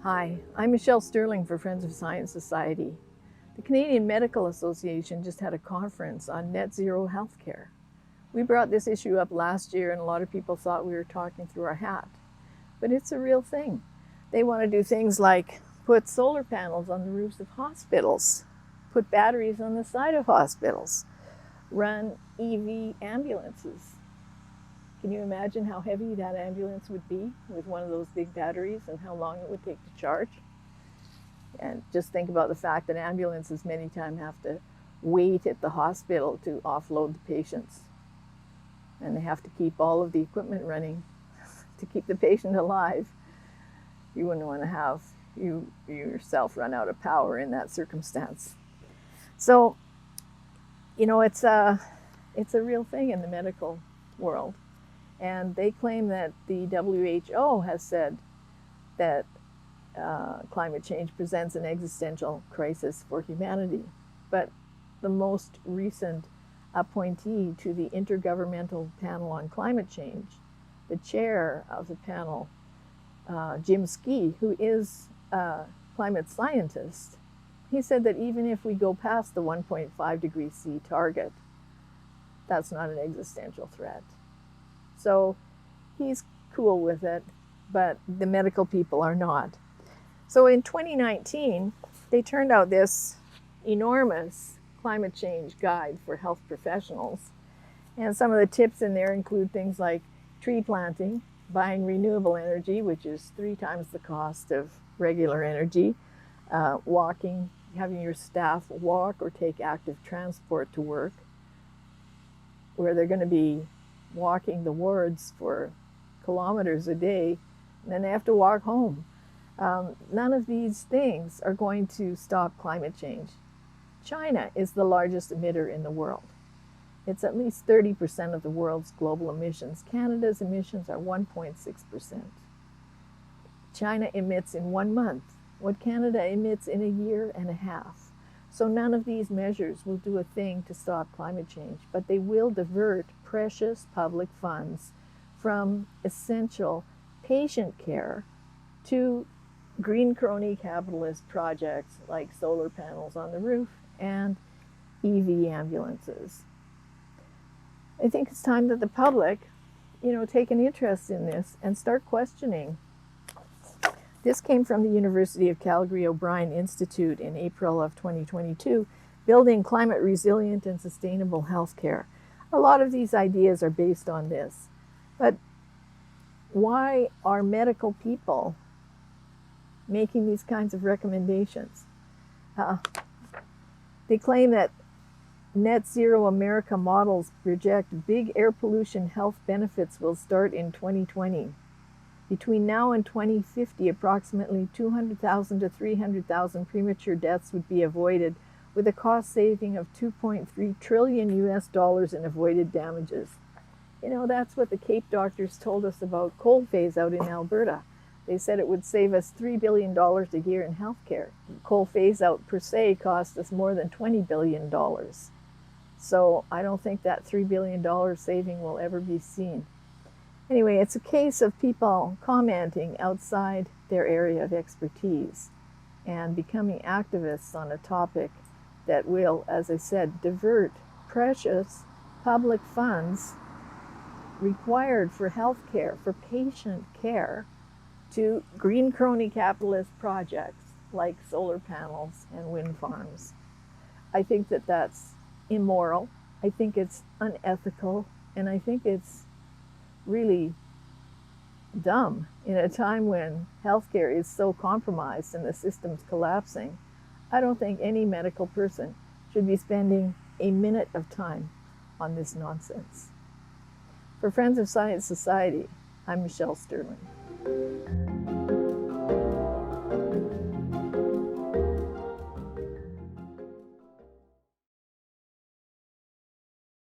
Hi, I'm Michelle Sterling for Friends of Science Society. The Canadian Medical Association just had a conference on net zero healthcare. We brought this issue up last year and a lot of people thought we were talking through our hat. But it's a real thing. They want to do things like put solar panels on the roofs of hospitals, put batteries on the side of hospitals, run EV ambulances. Can you imagine how heavy that ambulance would be with one of those big batteries and how long it would take to charge? And just think about the fact that ambulances many times have to wait at the hospital to offload the patients. And they have to keep all of the equipment running to keep the patient alive. You wouldn't want to have you yourself run out of power in that circumstance. So, it's a real thing in the medical world. And they claim that the WHO has said that climate change presents an existential crisis for humanity. But the most recent appointee to the Intergovernmental Panel on Climate Change, the chair of the panel, Jim Ski, who is a climate scientist, he said that even if we go past the 1.5 degrees C target, that's not an existential threat. So he's cool with it, but the medical people are not. So in 2019, they turned out this enormous climate change guide for health professionals. And some of the tips in there include things like tree planting, buying renewable energy, which is 3 times the cost of regular energy, walking, having your staff walk or take active transport to work, where they're going to be walking the wards for kilometers a day, and then they have to walk home. None of these things are going to stop climate change. China is the largest emitter in the world. It's at least 30% of the world's global emissions. Canada's emissions are 1.6%. China emits in 1 month what Canada emits in a year and a half. So none of these measures will do a thing to stop climate change, but they will divert precious public funds from essential patient care to green crony capitalist projects like solar panels on the roof and EV ambulances. I think it's time that the public, take an interest in this and start questioning. This came from the University of Calgary O'Brien Institute in April of 2022, Building Climate Resilient and Sustainable Healthcare. A lot of these ideas are based on this. But why are medical people making these kinds of recommendations? They claim that Net Zero America models project big air pollution health benefits will start in 2020. Between now and 2050, approximately 200,000 to 300,000 premature deaths would be avoided, with a cost saving of $2.3 trillion in avoided damages. That's what the Cape doctors told us about coal phase out in Alberta. They said it would save us $3 billion a year in healthcare. Coal phase out per se cost us more than $20 billion. So I don't think that $3 billion saving will ever be seen. Anyway, it's a case of people commenting outside their area of expertise and becoming activists on a topic that will, as I said, divert precious public funds required for health care, for patient care, to green crony capitalist projects like solar panels and wind farms. I think that that's immoral. I think it's unethical, and I think it's really dumb in a time when healthcare is so compromised and the system's collapsing. I don't think any medical person should be spending a minute of time on this nonsense. For Friends of Science Society, I'm Michelle Sterling.